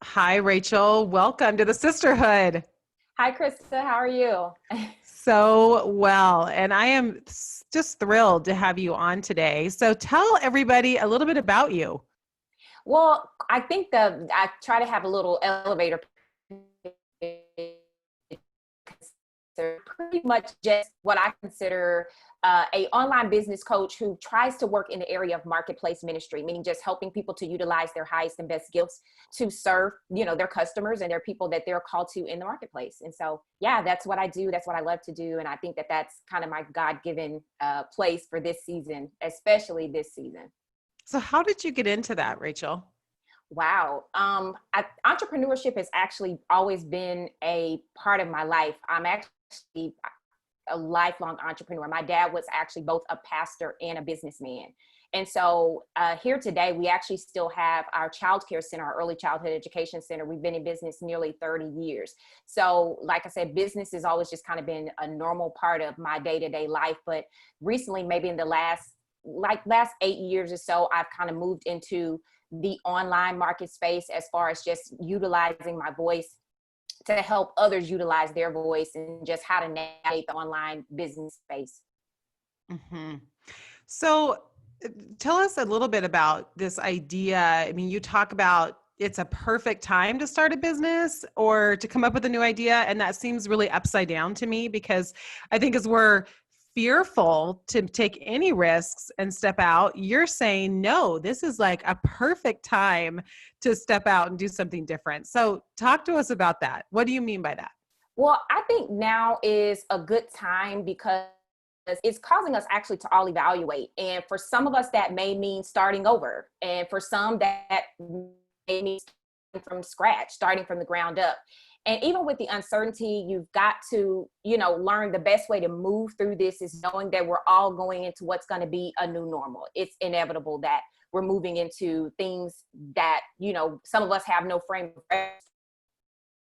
Hi, Rachel. Welcome to the Sisterhood. Hi, Krista. How are you? So well, and I am just thrilled to have you on today. So tell everybody a little bit about you. Well, I think I try to have a little elevator. They're pretty much just what I consider a online business coach who tries to work in the area of marketplace ministry, meaning just helping people to utilize their highest and best gifts to serve, their customers and their people that they're called to in the marketplace. And so, yeah, that's what I do. That's what I love to do. And I think that that's kind of my God-given place for this season, especially this season. So how did you get into that, Rachel? Wow. Entrepreneurship has actually always been a part of my life. I'm actually a lifelong entrepreneur. My dad was actually both a pastor and a businessman. And so here today, we actually still have our child care center, our early childhood education center. We've been in business nearly 30 years. So like I said, business has always just kind of been a normal part of my day-to-day life. But recently, maybe in the last 8 years or so, I've kind of moved into the online market space as far as just utilizing my voice to help others utilize their voice and just how to navigate the online business space. hmm So tell us a little bit about this idea. I mean, you talk about it's a perfect time to start a business or to come up with a new idea. And that seems really upside down to me because I think as we're fearful to take any risks and step out, you're saying, no, this is like a perfect time to step out and do something different. So talk to us about that. What do you mean by that? Well, I think now is a good time because it's causing us actually to all evaluate. And for some of us, that may mean starting over. And for some, that may mean starting from scratch, starting from the ground up. And even with the uncertainty, you've got to, learn the best way to move through this is knowing that we're all going into what's going to be a new normal. It's inevitable that we're moving into things that, some of us have no frame of reference.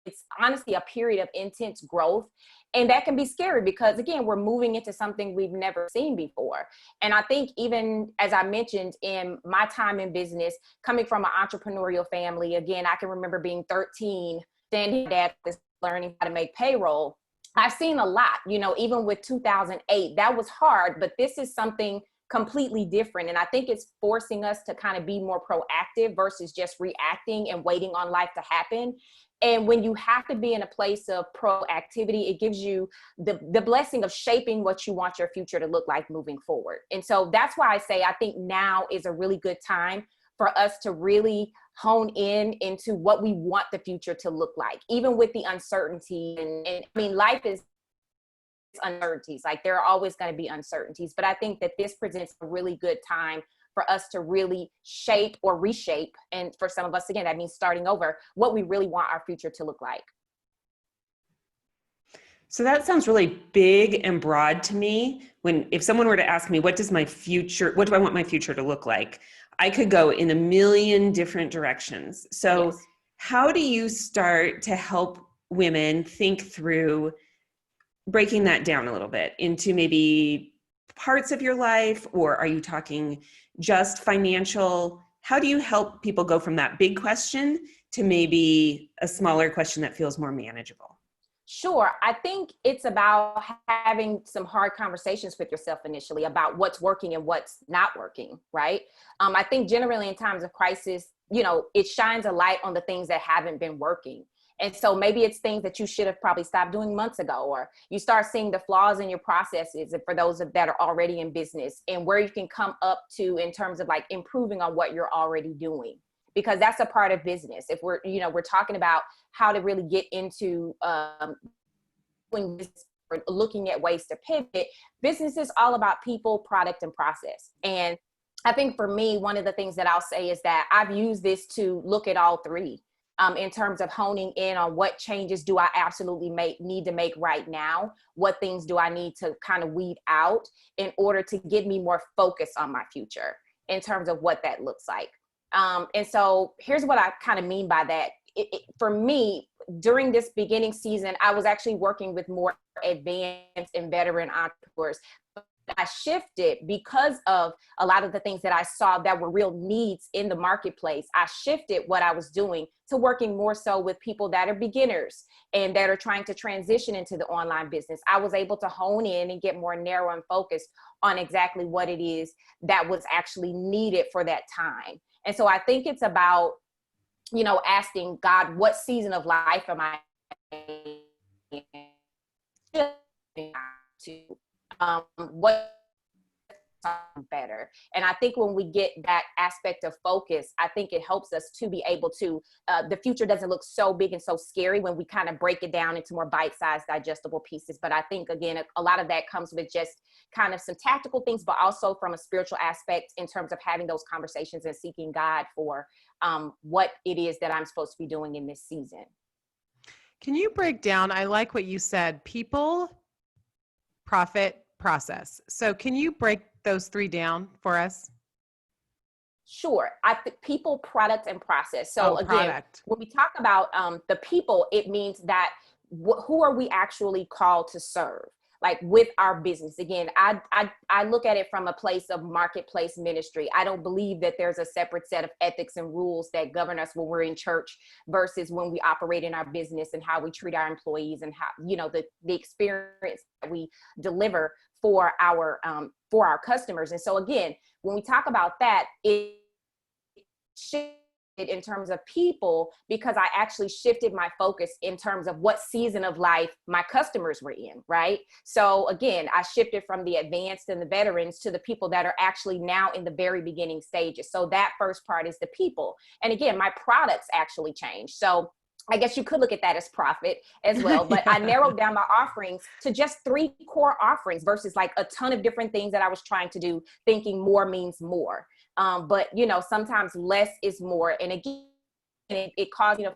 It's honestly a period of intense growth. And that can be scary because, again, we're moving into something we've never seen before. And I think even as I mentioned in my time in business, coming from an entrepreneurial family, again, I can remember being 13, standing at this learning how to make payroll. I've seen a lot, even with 2008, that was hard, but this is something completely different. And I think it's forcing us to kind of be more proactive versus just reacting and waiting on life to happen. And when you have to be in a place of proactivity, it gives you the blessing of shaping what you want your future to look like moving forward. And so that's why I say I think now is a really good time for us to really hone in into what we want the future to look like, even with the uncertainty. And I mean, life is uncertainties. Like there are always going to be uncertainties, but I think that this presents a really good time for us to really shape or reshape. And for some of us, again, that means starting over what we really want our future to look like. So that sounds really big and broad to me. If someone were to ask me, what do I want my future to look like? I could go in a million different directions. So Yes. how do you start to help women think through breaking that down a little bit into maybe parts of your life, or are you talking just financial? How do you help people go from that big question to maybe a smaller question that feels more manageable? Sure. I think it's about having some hard conversations with yourself initially about what's working and what's not working, right? I think generally in times of crisis, it shines a light on the things that haven't been working. And so maybe it's things that you should have probably stopped doing months ago, or you start seeing the flaws in your processes. And for those that are already in business, and where you can come up to in terms of like improving on what you're already doing, because that's a part of business. If we're talking about how to really get into doing this, or looking at ways to pivot, business is all about people, product, and process. And I think for me, one of the things that I'll say is that I've used this to look at all three. In terms of honing in on what changes do I absolutely need to make right now? What things do I need to kind of weed out in order to get me more focused on my future in terms of what that looks like? And so here's what I kind of mean by that. For me, during this beginning season, I was actually working with more advanced and veteran entrepreneurs. I shifted because of a lot of the things that I saw that were real needs in the marketplace. I shifted what I was doing to working more so with people that are beginners and that are trying to transition into the online business. I was able to hone in and get more narrow and focused on exactly what it is that was actually needed for that time. And so I think it's about, you know, asking God, what season of life am I in? What better. And I think when we get that aspect of focus, I think it helps us to be able to, the future doesn't look so big and so scary when we kind of break it down into more bite-sized digestible pieces. But I think, again, a lot of that comes with just kind of some tactical things, but also from a spiritual aspect in terms of having those conversations and seeking God for what it is that I'm supposed to be doing in this season. Can you break down, I like what you said, people, profit, process. So can you break those three down for us? Sure. I think people, product, and process. So again, product. when we talk about the people, it means that who are we actually called to serve? Like with our business. Again, I look at it from a place of marketplace ministry. I don't believe that there's a separate set of ethics and rules that govern us when we're in church versus when we operate in our business and how we treat our employees and how, you know, the experience that we deliver for our customers. And so again, when we talk about that, it shifted in terms of people because I actually shifted my focus in terms of what season of life my customers were in, right? So again, I shifted from the advanced and the veterans to the people that are actually now in the very beginning stages. So that first part is the people. And again, my products actually changed. So I guess you could look at that as profit as well, but I narrowed down my offerings to just 3 core offerings versus like a ton of different things that I was trying to do, thinking more means more. But you know, sometimes less is more. And again, it caused me to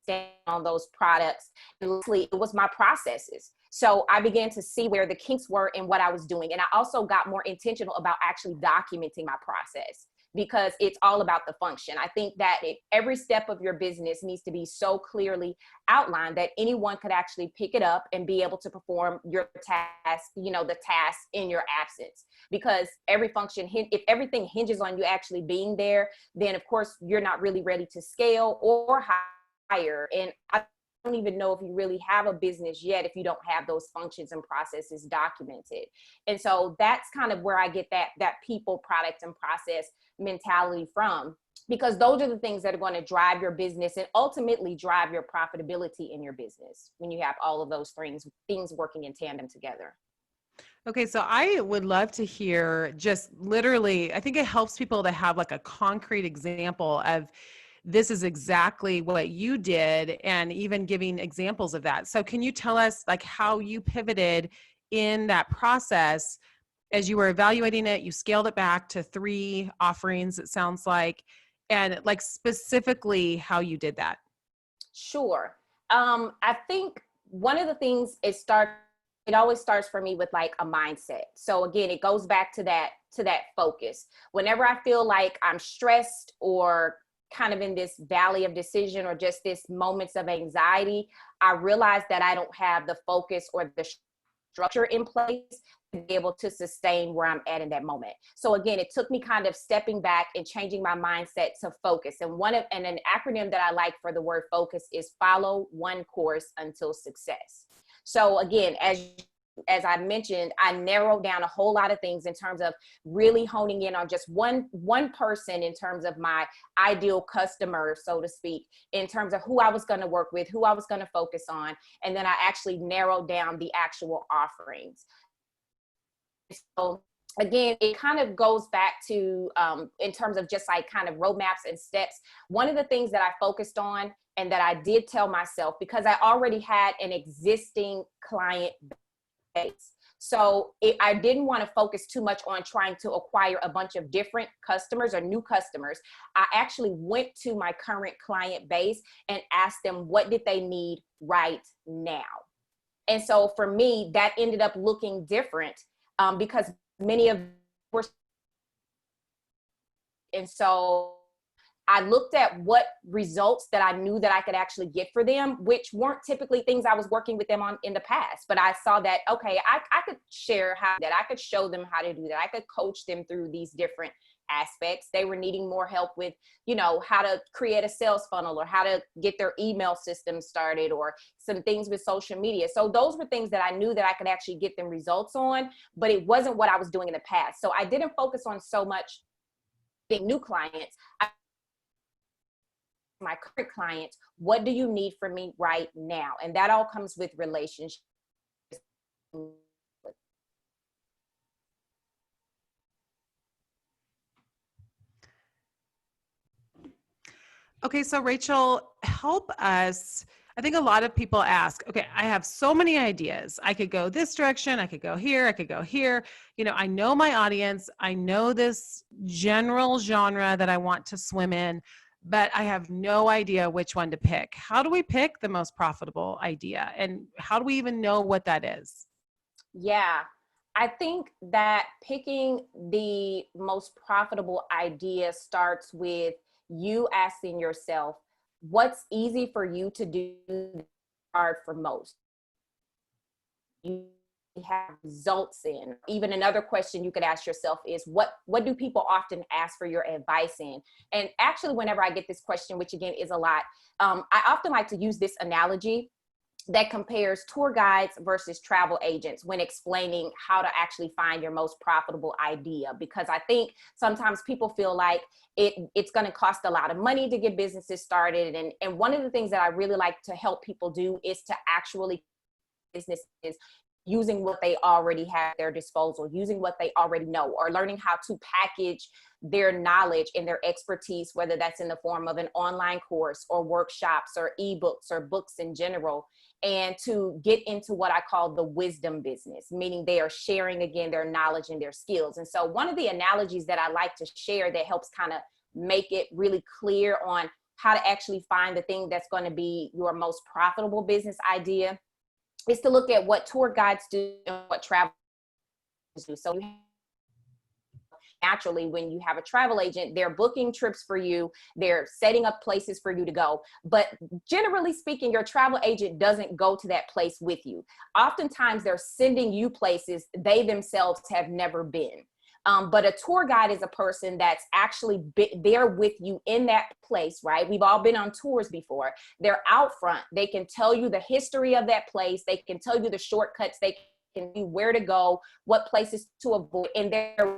stand on those products. And lastly, it was my processes. So I began to see where the kinks were in what I was doing. And I also got more intentional about actually documenting my process, because it's all about the function. I think that every step of your business needs to be so clearly outlined that anyone could actually pick it up and be able to perform your task, you know, the task in your absence. Because every function, if everything hinges on you actually being there, then of course you're not really ready to scale or hire. And I don't even know if you really have a business yet if you don't have those functions and processes documented. And so that's kind of where I get that people, product, and process mentality from, because those are the things that are going to drive your business and ultimately drive your profitability in your business when you have all of those things working in tandem together. Okay, so I would love to hear just literally, I think it helps people to have like a concrete example of this is exactly what you did, and even giving examples of that. So can you tell us like how you pivoted in that process as you were evaluating it? You scaled it back to 3 offerings, it sounds like, and like specifically how you did that. Sure. I think one of the things it always starts for me with like a mindset. So again, it goes back to that focus. Whenever I feel like I'm stressed or kind of in this valley of decision or just this moments of anxiety, I realize that I don't have the focus or the structure in place to be able to sustain where I'm at in that moment. So again, it took me kind of stepping back and changing my mindset to focus. And an acronym that I like for the word focus is follow one course until success. So again, as I mentioned, I narrowed down a whole lot of things in terms of really honing in on just one person in terms of my ideal customer, so to speak, in terms of who I was going to work with, who I was going to focus on. And then I actually narrowed down the actual offerings. So again, it kind of goes back to, in terms of just like kind of roadmaps and steps. One of the things that I focused on and that I did tell myself, because I already had an existing client base. So I didn't want to focus too much on trying to acquire a bunch of different customers or new customers. I actually went to my current client base and asked them, what did they need right now? And so for me, that ended up looking different because many of were, and so I looked at what results that I knew that I could actually get for them, which weren't typically things I was working with them on in the past. But I saw that, okay, I could share how that, I could show them how to do that. I could coach them through these different aspects. They were needing more help with, how to create a sales funnel or how to get their email system started or some things with social media. So those were things that I knew that I could actually get them results on, but it wasn't what I was doing in the past. So I didn't focus on so much getting new clients. My current clients, what do you need from me right now? And that all comes with relationships. Okay, so Rachel, help us. I think a lot of people ask, okay, I have so many ideas. I could go this direction, I could go here, I could go here. I know my audience, I know this general genre that I want to swim in, but I have no idea which one to pick. How do we pick the most profitable idea? And how do we even know what that is? Yeah, I think that picking the most profitable idea starts with you asking yourself, what's easy for you to do, hard for most? You have results in. Even another question you could ask yourself is, what do people often ask for your advice in? And actually, whenever I get this question, which again is a lot, I often like to use this analogy that compares tour guides versus travel agents when explaining how to actually find your most profitable idea. Because I think sometimes people feel like it's going to cost a lot of money to get businesses started. And one of the things that I really like to help people do is to actually businesses using what they already have at their disposal, using what they already know, or learning how to package their knowledge and their expertise, whether that's in the form of an online course or workshops or ebooks or books in general, and to get into what I call the wisdom business, meaning they are sharing again their knowledge and their skills. And so one of the analogies that I like to share that helps kind of make it really clear on how to actually find the thing that's going to be your most profitable business idea is to look at what tour guides do and what travel agents do. So naturally, when you have a travel agent, they're booking trips for you, they're setting up places for you to go. But generally speaking, your travel agent doesn't go to that place with you. Oftentimes, they're sending you places they themselves have never been. But a tour guide is a person that's actually there with you in that place, right? We've all been on tours before. They're out front. They can tell you the history of that place. They can tell you the shortcuts. They can tell you where to go, what places to avoid. And they're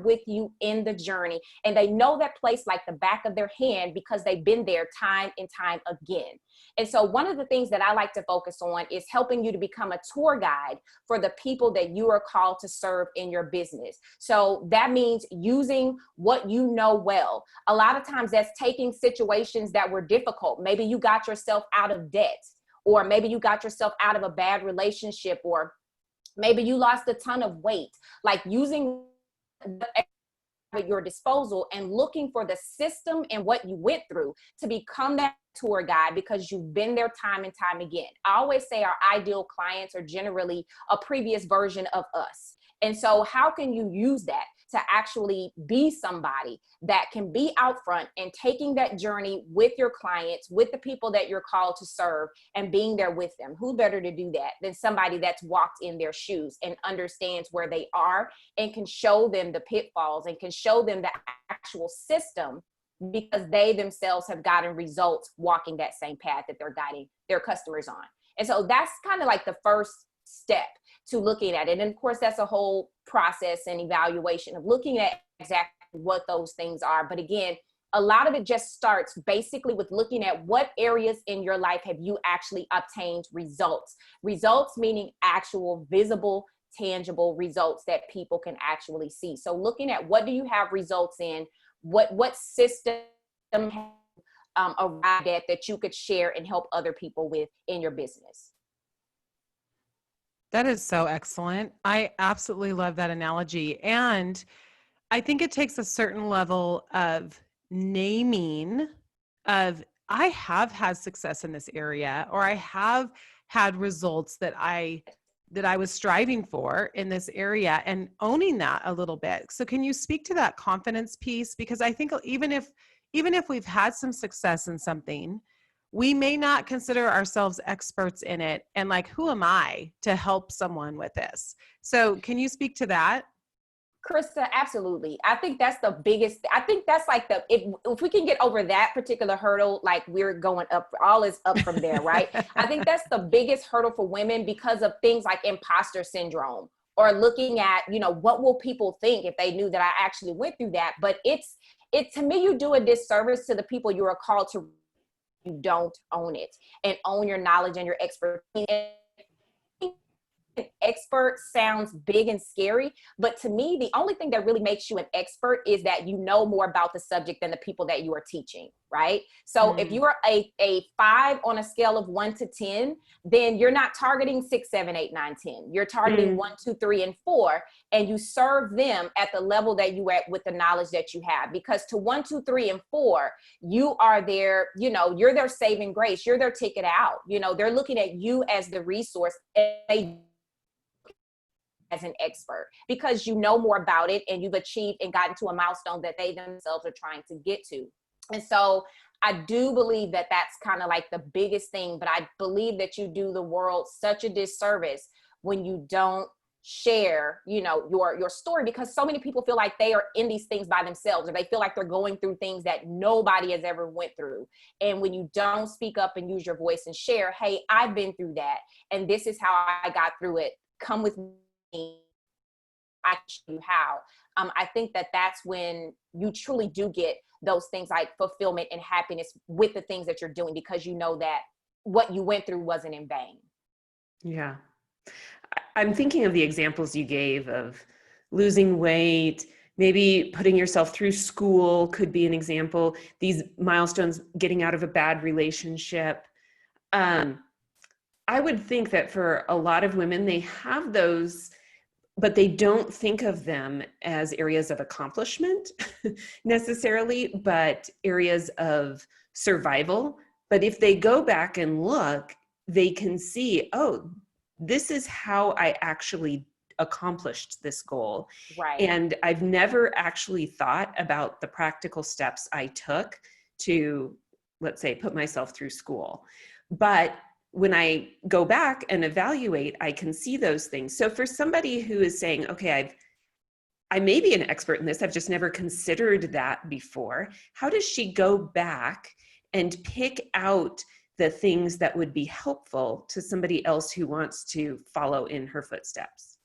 with you in the journey. And they know that place like the back of their hand because they've been there time and time again. And so one of the things that I like to focus on is helping you to become a tour guide for the people that you are called to serve in your business. So that means using what you know well. A lot of times that's taking situations that were difficult. Maybe you got yourself out of debt, or maybe you got yourself out of a bad relationship, or maybe you lost a ton of weight. Like using at your disposal and looking for the system and what you went through to become that tour guide because you've been there time and time again. I always say our ideal clients are generally a previous version of us. And so how can you use that to actually be somebody that can be out front and taking that journey with your clients, with the people that you're called to serve, and being there with them? Who better to do that than somebody that's walked in their shoes and understands where they are and can show them the pitfalls and can show them the actual system, because they themselves have gotten results walking that same path that they're guiding their customers on. And so that's kind of like the first step to looking at it. And of course, that's a whole process and evaluation of looking at exactly what those things are. But again, a lot of it just starts basically with looking at what areas in your life have you actually obtained results. Results meaning actual, visible, tangible results that people can actually see. So looking at what do you have results in, what system arrived at that you could share and help other people with in your business. That is so excellent. I absolutely love that analogy. And I think it takes a certain level of naming of, I have had success in this area, or I have had results that I was striving for in this area, and owning that a little bit. So can you speak to that confidence piece? Because I think even if even if we've had some success in something, we may not consider ourselves experts in it. And like, who am I to help someone with this? So can you speak to that? Krista, absolutely. I think that's the biggest, I think that's like if we can get over that particular hurdle, like we're going up, all is up from there, right? I think that's the biggest hurdle for women because of things like imposter syndrome, or looking at, what will people think if they knew that I actually went through that? But to me, you do a disservice to the people you are called to. You don't own it and own your knowledge and your expertise. An expert sounds big and scary, but to me, the only thing that really makes you an expert is that you know more about the subject than the people that you are teaching, right? So if you are a 5 on a scale of 1 to 10, then you're not targeting 6, 7, 8, 9, 10. You're targeting 1, 2, 3, and 4, and you serve them at the level that you at with the knowledge that you have. Because to 1, 2, 3, and 4, you are their, you're their saving grace. You're their ticket out. They're looking at you as the resource, and they as an expert because you know more about it and you've achieved and gotten to a milestone that they themselves are trying to get to. And so I do believe that that's kind of like the biggest thing, but I believe that you do the world such a disservice when you don't share, your story, because so many people feel like they are in these things by themselves, or they feel like they're going through things that nobody has ever went through. And when you don't speak up and use your voice and share, hey, I've been through that and this is how I got through it. Come with me. I show you how. I think that that's when you truly do get those things like fulfillment and happiness with the things that you're doing, because you know that what you went through wasn't in vain. Yeah. I'm thinking of the examples you gave of losing weight, maybe putting yourself through school could be an example. These milestones, getting out of a bad relationship. I would think that for a lot of women, they have those, but they don't think of them as areas of accomplishment necessarily, but areas of survival. But if they go back and look, they can see, oh, this is how I actually accomplished this goal. Right. And I've never actually thought about the practical steps I took to, let's say, put myself through school. But when I go back and evaluate, I can see those things. So for somebody who is saying, okay, I may be an expert in this, I've just never considered that before, how does she go back and pick out the things that would be helpful to somebody else who wants to follow in her footsteps?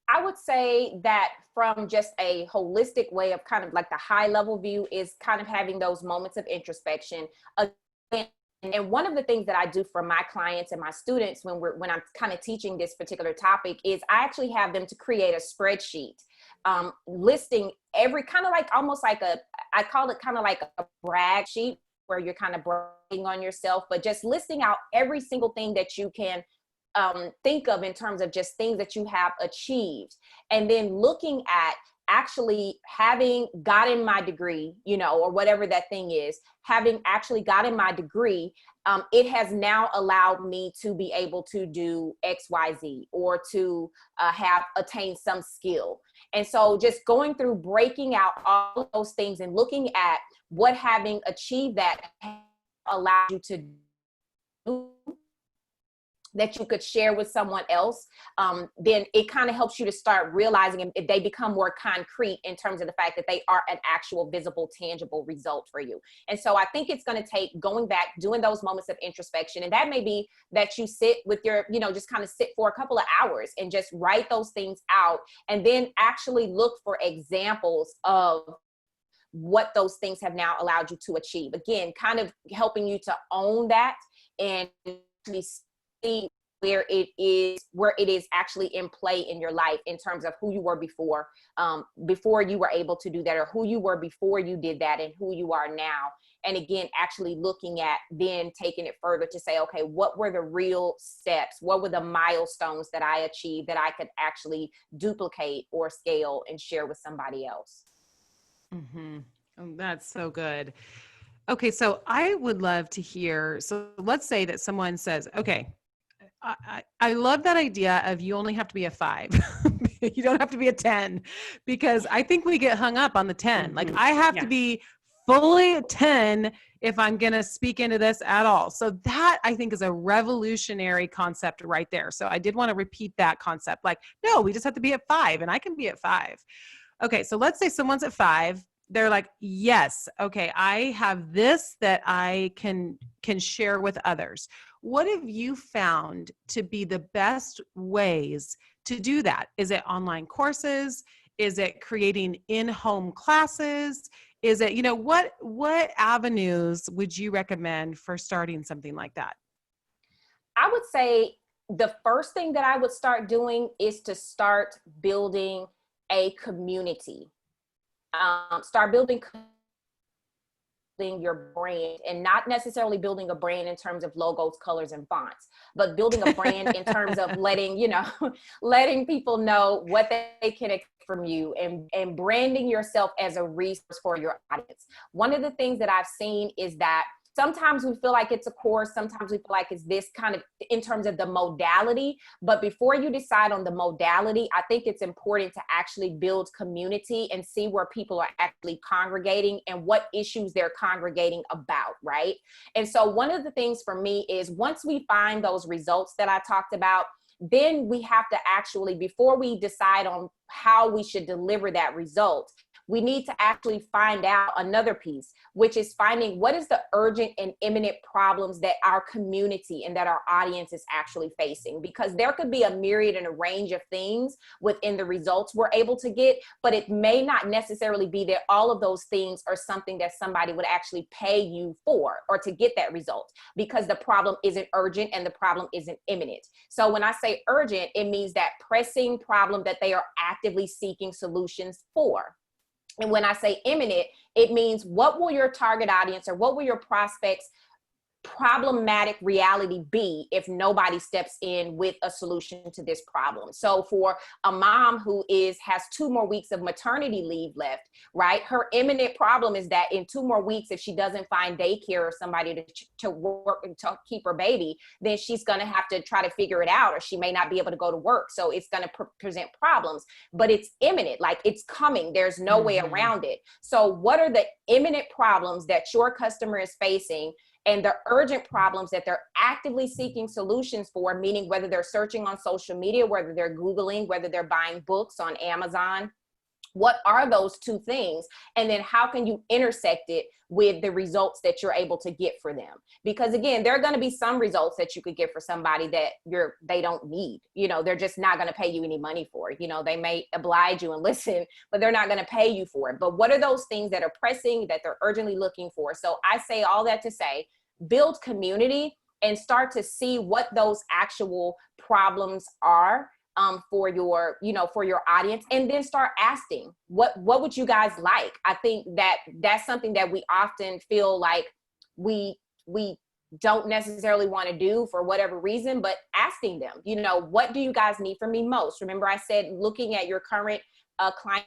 I would say that from just a holistic way of kind of like the high level view is kind of having those moments of introspection. Again, and one of the things that I do for my clients and my students when I'm kind of teaching this particular topic is I actually have them to create a spreadsheet listing every kind of like almost like I call it kind of like a brag sheet where you're kind of bragging on yourself, but just listing out every single thing that you can think of in terms of just things that you have achieved. And then looking at actually having gotten my degree, or whatever that thing is, having actually gotten my degree, it has now allowed me to be able to do XYZ or to have attained some skill. And so just going through breaking out all of those things and looking at what having achieved that allowed you to do, that you could share with someone else, then it kind of helps you to start realizing, and they become more concrete in terms of the fact that they are an actual visible, tangible result for you. And so I think it's going to take going back, doing those moments of introspection. And that may be that you sit with your, just kind of sit for a couple of hours and just write those things out, and then actually look for examples of what those things have now allowed you to achieve. Again, kind of helping you to own that and see where it is actually in play in your life in terms of who you were before you were able to do that, or who you were before you did that and who you are now. And again, actually looking at then taking it further to say, okay, what were the real steps? What were the milestones that I achieved that I could actually duplicate or scale and share with somebody else? Mm-hmm. Oh, that's so good. Okay. So I would love to hear, so let's say that someone says, okay, I love that idea of you only have to be a 5. You don't have to be a 10, because I think we get hung up on the 10. Like I have to be fully 10 if I'm going to speak into this at all. So that I think is a revolutionary concept right there. So I did want to repeat that concept. Like, no, we just have to be at 5 and I can be at 5. Okay. So let's say someone's at 5. They're like, yes, okay, I have this that I can share with others. What have you found to be the best ways to do that? Is it online courses? Is it creating in-home classes? Is it, what avenues would you recommend for starting something like that? I would say the first thing that I would start doing is to start building a community. Start building your brand, and not necessarily building a brand in terms of logos, colors, and fonts, but building a brand in terms of letting people know what they can expect from you, and branding yourself as a resource for your audience. One of the things that I've seen is that sometimes we feel like it's a course, sometimes we feel like it's this kind of in terms of the modality. But before you decide on the modality, I think it's important to actually build community and see where people are actually congregating and what issues they're congregating about, right? And so one of the things for me is once we find those results that I talked about, then we have to actually, before we decide on how we should deliver that result, we need to actually find out another piece, which is finding what is the urgent and imminent problems that our community and that our audience is actually facing. Because there could be a myriad and a range of things within the results we're able to get, but it may not necessarily be that all of those things are something that somebody would actually pay you for or to get that result, because the problem isn't urgent and the problem isn't imminent. So when I say urgent, it means that pressing problem that they are actively seeking solutions for. And when I say imminent, it means what will your target audience or what will your prospects problematic reality be if nobody steps in with a solution to this problem? So for a mom who has 2 more weeks of maternity leave left, right? Her imminent problem is that in 2 more weeks, if she doesn't find daycare or somebody to work to keep her baby, then she's going to have to try to figure it out, or she may not be able to go to work. So it's going to present problems, but it's imminent, like it's coming. There's no way around it. So what are the imminent problems that your customer is facing, and the urgent problems that they're actively seeking solutions for, meaning whether they're searching on social media, whether they're Googling, whether they're buying books on Amazon? What are those 2 things? And then how can you intersect it with the results that you're able to get for them? Because again, there are going to be some results that you could get for somebody that they don't need. They're just not going to pay you any money for it. They may oblige you and listen, but they're not going to pay you for it. But what are those things that are pressing, that they're urgently looking for? So I say all that to say, build community and start to see what those actual problems are for your audience, and then start asking what would you guys like? I think that's something that we often feel like we don't necessarily want to do for whatever reason, but asking them, what do you guys need from me most? Remember I said, looking at your current client,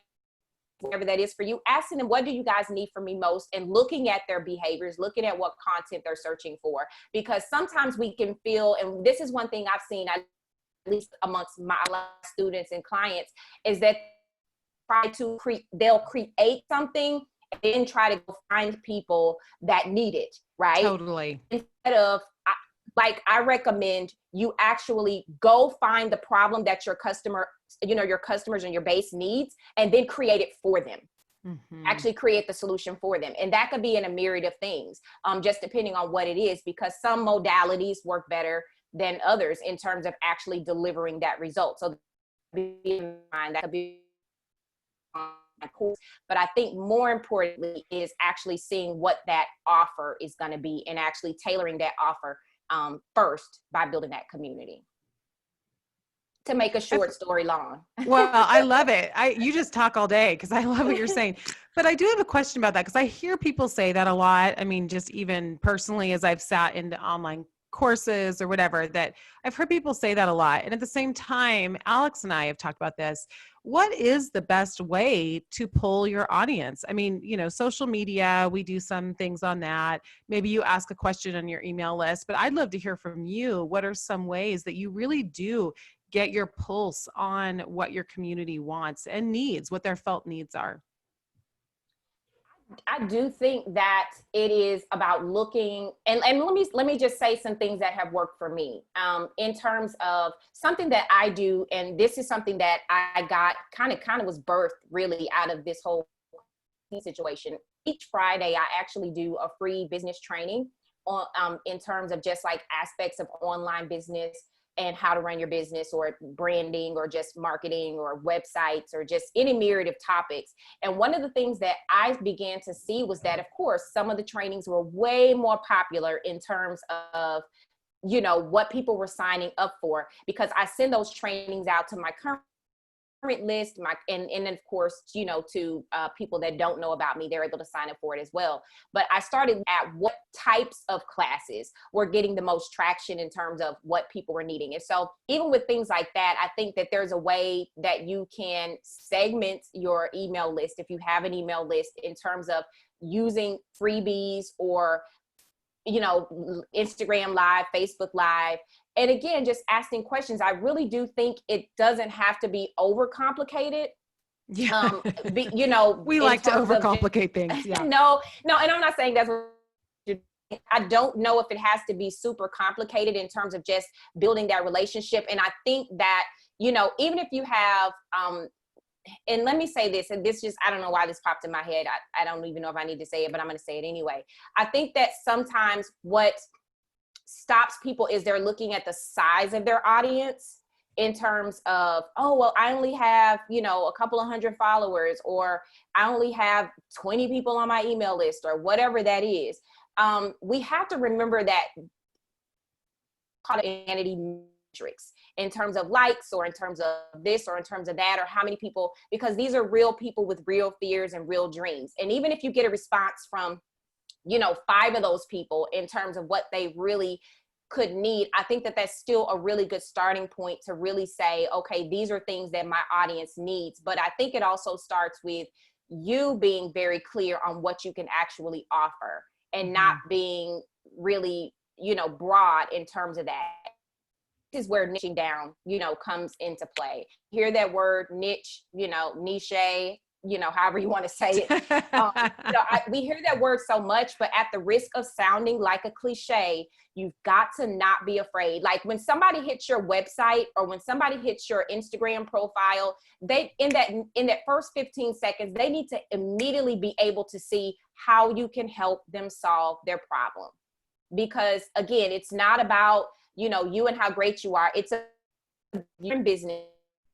whatever that is for you, asking them, what do you guys need from me most? And looking at their behaviors, looking at what content they're searching for. Because sometimes we can feel, and this is one thing I've seen, at least amongst my students and clients, is that they'll create something and then try to go find people that need it, right? Totally. Instead of, I recommend you actually go find the problem that your customers and your base needs, and then create it for them. Actually create the solution for them. And that could be in a myriad of things, just depending on what it is, because some modalities work better than others in terms of actually delivering that result. So be in mind that could be course. But I think more importantly is actually seeing what that offer is going to be and actually tailoring that offer first by building that community. To make a short story long. Well, I love it. You just talk all day because I love what you're saying. But I do have a question about that, because I hear people say that a lot. I mean, just even personally, as I've sat into online courses or whatever, that I've heard people say that a lot. And at the same time, Alex and I have talked about this. What is the best way to pull your audience? I mean, social media, we do some things on that. Maybe you ask a question on your email list, but I'd love to hear from you. What are some ways that you really do get your pulse on what your community wants and needs, what their felt needs are? I do think that it is about looking, and let me just say some things that have worked for me, in terms of something that I do. And this is something that I got kind of was birthed really out of this whole situation. Each Friday, I actually do a free business training on, in terms of just like aspects of online business and how to run your business, or branding, or just marketing, or websites, or just any myriad of topics. And one of the things that I began to see was that, of course, some of the trainings were way more popular in terms of, you know, what people were signing up for, because I send those trainings out to my current list, and of course, you know, to people that don't know about me, they're able to sign up for it as well. But I started at what types of classes were getting the most traction in terms of what people were needing. And so even with things like that, I think that there's a way that you can segment your email list, if you have an email list, in terms of using freebies, or, you know, Instagram Live, Facebook Live. And again, just asking questions. I really do think it doesn't have to be overcomplicated. Yeah. You know, We in like to terms of overcomplicate things. Yeah. no, and I'm not saying that's what I don't know if it has to be super complicated in terms of just building that relationship. And I think that, you know, even if you have, and let me say this, and this just, I don't know why this popped in my head. I don't even know if I need to say it, but I'm going to say it anyway. I think that sometimes what stops people is they're looking at the size of their audience in terms of, oh, well, I only have, you know, a couple of hundred followers, or I only have 20 people on my email list, or whatever that is. We have to remember that called vanity metrics in terms of likes, or in terms of this, or in terms of that, or how many people, because these are real people with real fears and real dreams. And even if you get a response from, you know, 5 of those people in terms of what they really could need, I think that that's still a really good starting point to really say, okay, these are things that my audience needs. But I think it also starts with you being very clear on what you can actually offer, and not being really, you know, broad in terms of that. This is where niching down, you know, comes into play. Hear that word niche, you know, niche, you know, however you want to say it. You know, we hear that word so much, but at the risk of sounding like a cliche, you've got to not be afraid. Like when somebody hits your website, or when somebody hits your Instagram profile, they, in that first 15 seconds, they need to immediately be able to see how you can help them solve their problem. Because again, it's not about, you know, you and how great you are. It's you're in business,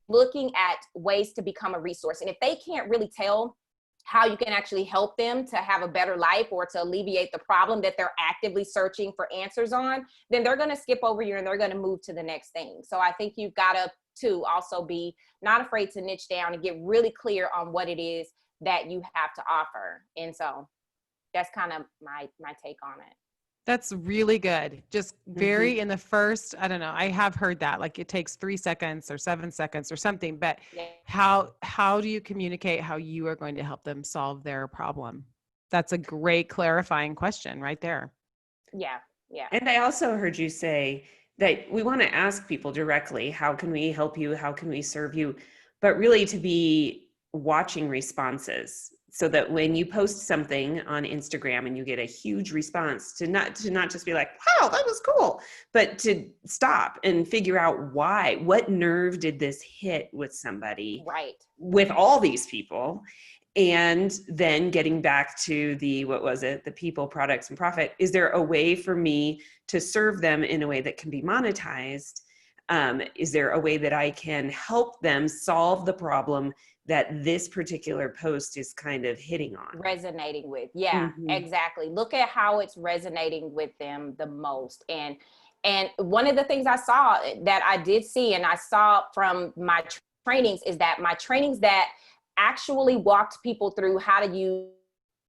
looking at ways to become a resource. And if they can't really tell how you can actually help them to have a better life, or to alleviate the problem that they're actively searching for answers on, then they're going to skip over you and they're going to move to the next thing. So I think you've got to also be not afraid to niche down and get really clear on what it is that you have to offer. And so that's kind of my take on it. That's really good. Just very in the first, I don't know, I have heard that, like it takes 3 seconds or 7 seconds or something, but Yeah. how do you communicate how you are going to help them solve their problem? That's a great clarifying question right there. Yeah. Yeah. And I also heard you say that we want to ask people directly, how can we help you? How can we serve you? But really to be watching responses, so that when you post something on Instagram and you get a huge response, to not just be like, wow, that was cool, but to stop and figure out why, what nerve did this hit with somebody, Right. with all these people. And then getting back to the, what was it? The people, products, and profit. Is there a way for me to serve them in a way that can be monetized? Is there a way that I can help them solve the problem that this particular post is kind of hitting on? Resonating with. Yeah, exactly. Look at how it's resonating with them the most. And one of the things I saw that I did see, and I saw from my trainings, is that my trainings that actually walked people through how to use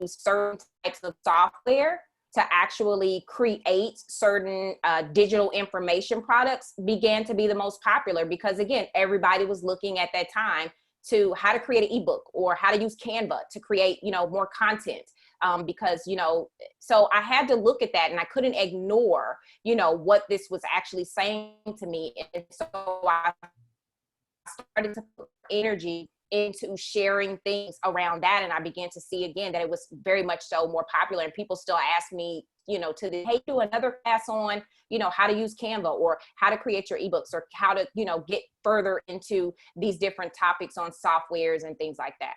certain types of software to actually create certain digital information products began to be the most popular, because again, everybody was looking at that time to how to create an ebook, or how to use Canva to create, you know, more content. Because, you know, so I had to look at that, and I couldn't ignore, you know, what this was actually saying to me. And so I started to put energy into sharing things around that. And I began to see again that it was very much so more popular, and people still ask me, to the, hey, do another class on, how to use Canva, or how to create your ebooks, or how to, get further into these different topics on softwares and things like that.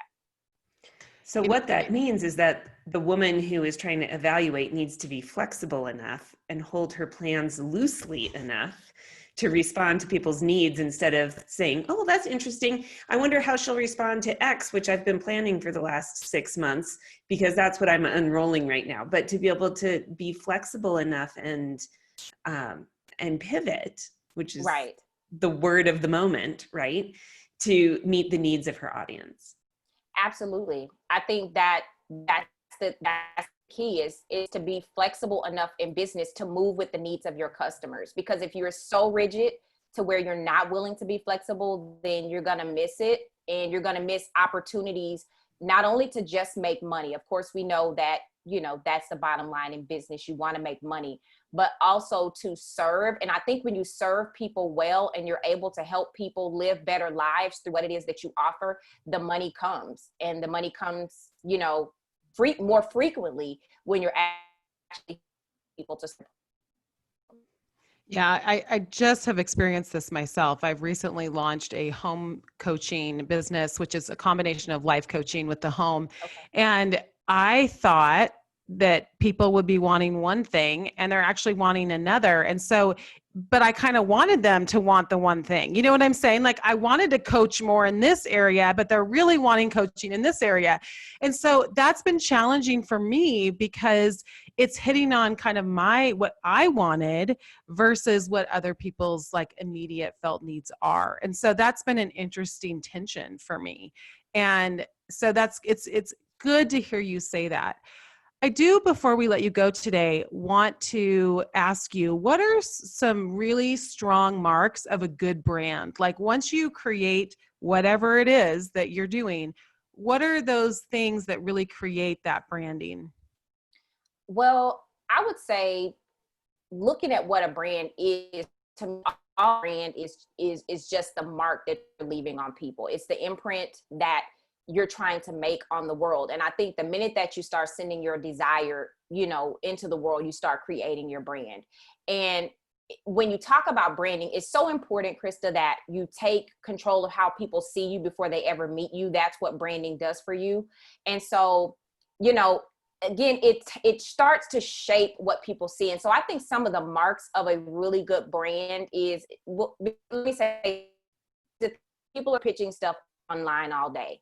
So what that means is that the woman who is trying to evaluate needs to be flexible enough and hold her plans loosely enough to respond to people's needs, instead of saying, oh, that's interesting. I wonder how she'll respond to X, which I've been planning for the last 6 months, because that's what I'm unrolling right now. But to be able to be flexible enough and pivot, which is right, the word of the moment, right, to meet the needs of her audience. Absolutely. I think that's the key is to be flexible enough in business to move with the needs of your customers. Because if you're so rigid to where you're not willing to be flexible, then you're going to miss it, and you're going to miss opportunities, not only to just make money. Of course, we know that, that's the bottom line in business. You want to make money, but also to serve. And I think when you serve people well and you're able to help people live better lives through what it is that you offer, the money comes, and the money comes, more frequently when you're actually people to support. Yeah, I just have experienced this myself. I've recently launched a home coaching business, which is a combination of life coaching with the home. Okay. And I thought that people would be wanting one thing and they're actually wanting another. And so, but I kind of wanted them to want the one thing. You know what I'm saying? Like, I wanted to coach more in this area, but they're really wanting coaching in this area. And so that's been challenging for me, because it's hitting on kind of what I wanted versus what other people's like immediate felt needs are. And so that's been an interesting tension for me. And so it's good to hear you say that. I do, before we let you go today, want to ask you, what are some really strong marks of a good brand? Like, once you create whatever it is that you're doing, what are those things that really create that branding? Well, I would say looking at what a brand is, to me, all brand is just the mark that you're leaving on people. It's the imprint that you're trying to make on the world. And I think the minute that you start sending your desire, into the world, you start creating your brand. And when you talk about branding, it's so important, Krista, that you take control of how people see you before they ever meet you. That's what branding does for you. And so, again, it starts to shape what people see. And so I think some of the marks of a really good brand is, let me say, that people are pitching stuff online all day.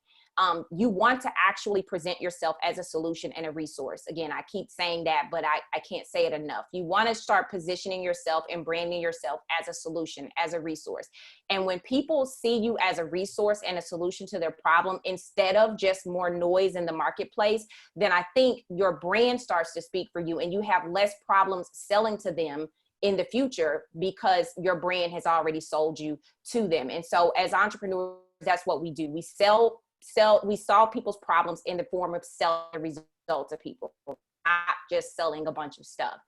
You want to actually present yourself as a solution and a resource. Again, I keep saying that, but I can't say it enough. You want to start positioning yourself and branding yourself as a solution, as a resource. And when people see you as a resource and a solution to their problem, instead of just more noise in the marketplace, then I think your brand starts to speak for you, and you have less problems selling to them in the future because your brand has already sold you to them. And so as entrepreneurs, that's what we do. We solve people's problems in the form of selling the results to people, not just selling a bunch of stuff.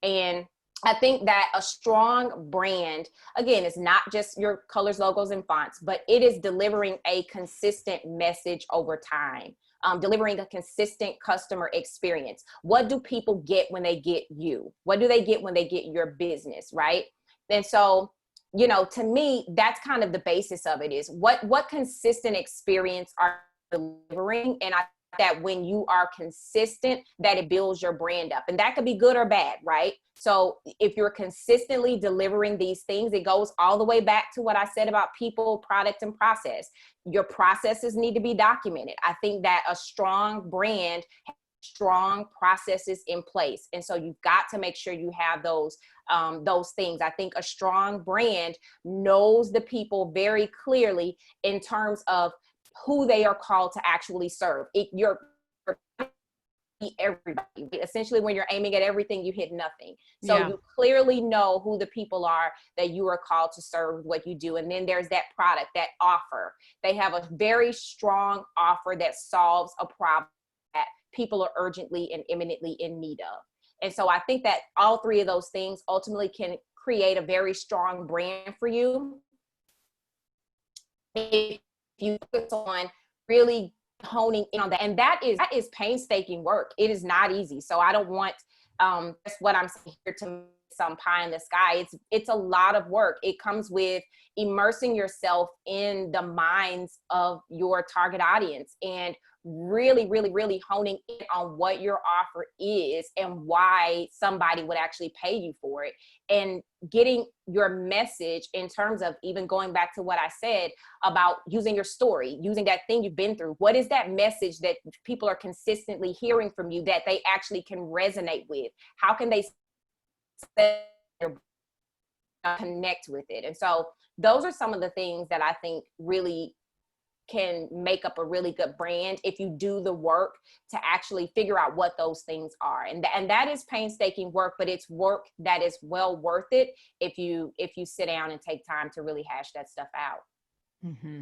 And I think that a strong brand, again, is not just your colors, logos, and fonts, but it is delivering a consistent message over time, delivering a consistent customer experience. What do people get when they get you? What do they get when they get your business, right? And so, to me, that's kind of the basis of it, is what consistent experience are you delivering. And I that when you are consistent, that it builds your brand up, and that could be good or bad, right? So if you're consistently delivering these things, it goes all the way back to what I said about people, product, and process. Your processes need to be documented. I think that a strong brand has strong processes in place, and so you've got to make sure you have those things. I think a strong brand knows the people very clearly in terms of who they are called to actually serve. You're everybody. Essentially, when you're aiming at everything, you hit nothing. So You clearly know who the people are that you are called to serve, what you do. And then there's that product, that offer. They have a very strong offer that solves a problem that people are urgently and imminently in need of. And so I think that all three of those things ultimately can create a very strong brand for you. If you focus on really honing in on that, and that is painstaking work. It is not easy. So I don't want that's what I'm saying here to some pie in the sky. It's a lot of work. It comes with immersing yourself in the minds of your target audience and really, really, really honing in on what your offer is and why somebody would actually pay you for it, and getting your message in terms of even going back to what I said about using your story, using that thing you've been through. What is that message that people are consistently hearing from you that they actually can resonate with? How can they connect with it? And so those are some of the things that I think really can make up a really good brand if you do the work to actually figure out what those things are. And that is painstaking work, but it's work that is well worth it if you sit down and take time to really hash that stuff out. Mm-hmm.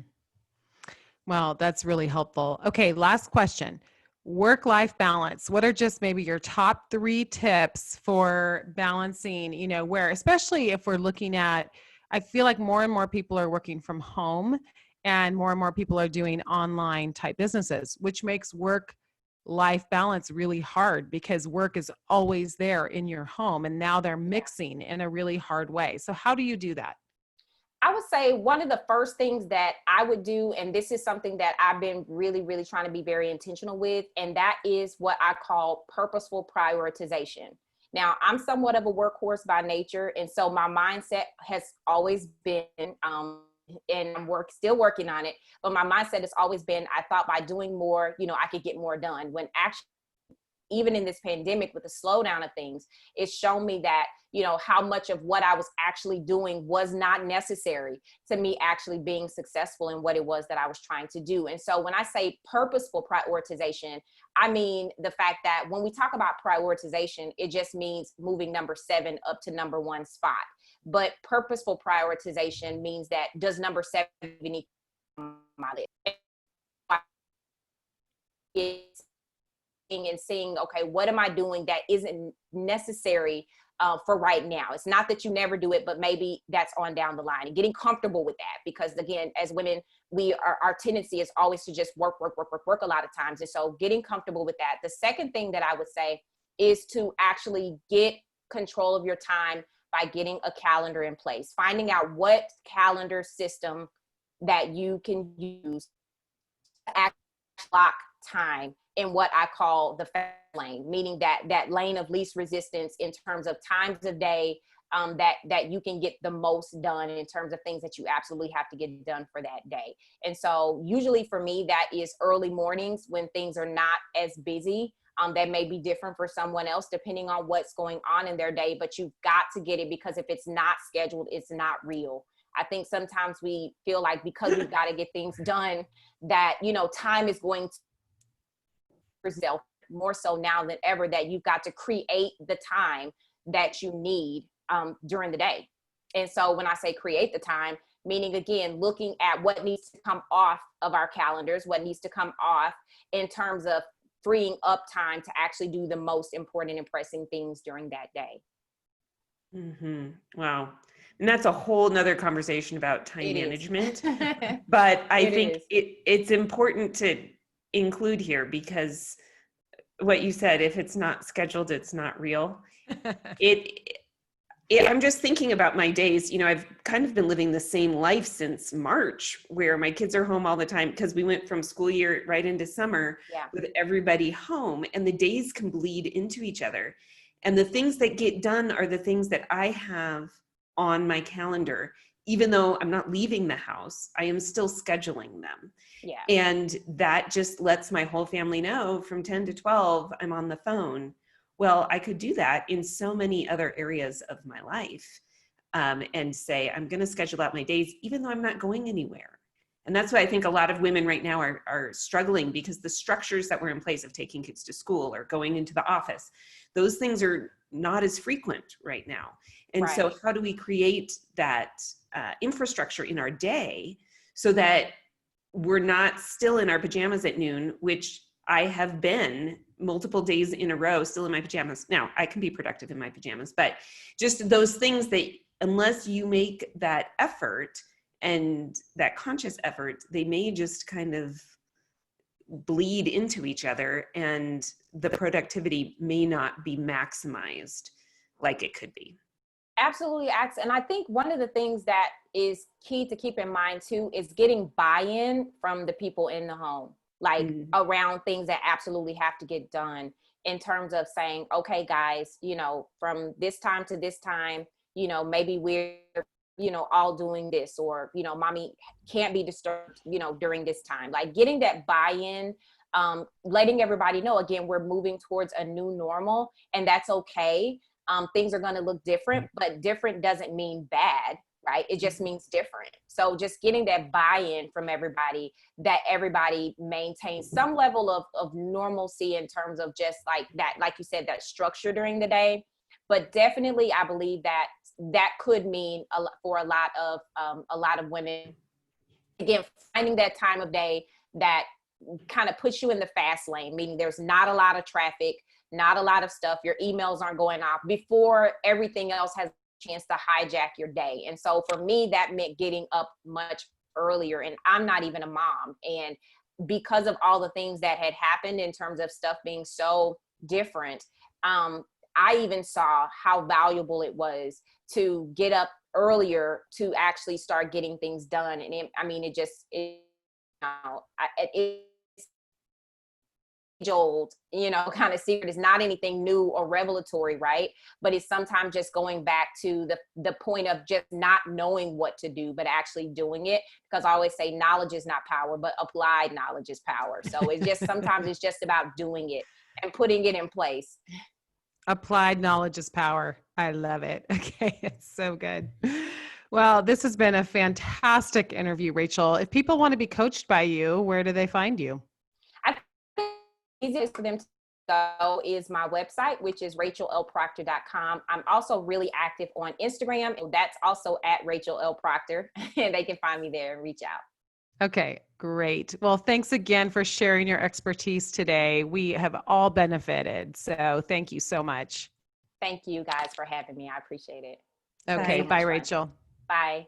Well, that's really helpful. Okay, last question. Work-life balance. What are just maybe your top 3 tips for balancing, where, especially if we're looking at, I feel like more and more people are working from home and more people are doing online type businesses, which makes work-life balance really hard because work is always there in your home and now they're mixing in a really hard way. So how do you do that? I would say one of the first things that I would do, and this is something that I've been really, really trying to be very intentional with, and that is what I call purposeful prioritization. Now, I'm somewhat of a workhorse by nature, and so my mindset has always been, and I'm still working on it, but my mindset has always been, I thought by doing more, I could get more done, when actually, even in this pandemic with the slowdown of things, it's shown me that, how much of what I was actually doing was not necessary to me actually being successful in what it was that I was trying to do. And so when I say purposeful prioritization, I mean the fact that when we talk about prioritization, it just means moving number 7 up to number 1 spot. But purposeful prioritization means that does number 7 need on my list? It's and seeing, okay, what am I doing that isn't necessary for right now? It's not that you never do it, but maybe that's on down the line, and getting comfortable with that. Because again, as women, our tendency is always to just work a lot of times. And so getting comfortable with that. The second thing that I would say is to actually get control of your time by getting a calendar in place, finding out what calendar system that you can use to actually block time in what I call the fast lane, meaning that lane of least resistance in terms of times of day that you can get the most done in terms of things that you absolutely have to get done for that day. And so usually for me, that is early mornings when things are not as busy. That may be different for someone else depending on what's going on in their day, but you've got to get it, because if it's not scheduled, it's not real. I think sometimes we feel like because we've got to get things done that, time is going to yourself more so now than ever, that you've got to create the time that you need during the day. And so when I say create the time, meaning again, looking at what needs to come off of our calendars, what needs to come off in terms of freeing up time to actually do the most important and pressing things during that day. Mm-hmm. Wow. And that's a whole nother conversation about time management. But I think it's important to include here, because what you said, if it's not scheduled, it's not real. I'm just thinking about my days. I've kind of been living the same life since March, where my kids are home all the time because we went from school year right into summer with everybody home, and the days can bleed into each other. And the things that get done are the things that I have on my calendar. Even though I'm not leaving the house, I am still scheduling them. Yeah. And that just lets my whole family know from 10 to 12, I'm on the phone. Well, I could do that in so many other areas of my life, and say, I'm going to schedule out my days, even though I'm not going anywhere. And that's why I think a lot of women right now are struggling, because the structures that were in place of taking kids to school or going into the office, those things are not as frequent right now. And so how do we create that infrastructure in our day so that we're not still in our pajamas at noon, which I have been multiple days in a row still in my pajamas. Now, I can be productive in my pajamas, but just those things that unless you make that effort and that conscious effort, they may just kind of bleed into each other, and the productivity may not be maximized like it could be. Absolutely. And I think one of the things that is key to keep in mind too is getting buy-in from the people in the home, like around things that absolutely have to get done, in terms of saying, okay, guys, you know, from this time to this time, you know, maybe we're, you know, all doing this, or, you know, mommy can't be disturbed, you know, during this time, like getting that buy-in, letting everybody know, again, we're moving towards a new normal, and that's okay. Things are going to look different, but different doesn't mean bad, right? It just means different. So just getting that buy-in from everybody, that everybody maintains some level of normalcy in terms of just like that, like you said, that structure during the day. But definitely, I believe that that could mean for a lot of women, again, finding that time of day that kind of puts you in the fast lane, meaning there's not a lot of traffic, not a lot of stuff. Your emails aren't going off before everything else has a chance to hijack your day. And so for me, that meant getting up much earlier. And I'm not even a mom. And because of all the things that had happened in terms of stuff being so different, I even saw how valuable it was to get up earlier to actually start getting things done. And age-old, you know, kind of secret. Is not anything new or revelatory, right? But it's sometimes just going back to the point of just not knowing what to do, but actually doing it. Because I always say knowledge is not power, but applied knowledge is power. So it's just, sometimes it's just about doing it and putting it in place. Applied knowledge is power. I love it. Okay. It's so good. Well, this has been a fantastic interview, Rachel. If people want to be coached by you, where do they find you? I think the easiest for them to go is my website, which is rachellproctor.com. I'm also really active on Instagram, and that's also at Rachel L. Proctor, and they can find me there and reach out. Okay, great. Well, thanks again for sharing your expertise today. We have all benefited. So thank you so much. Thank you guys for having me. I appreciate it. Okay, bye, Rachel. Bye.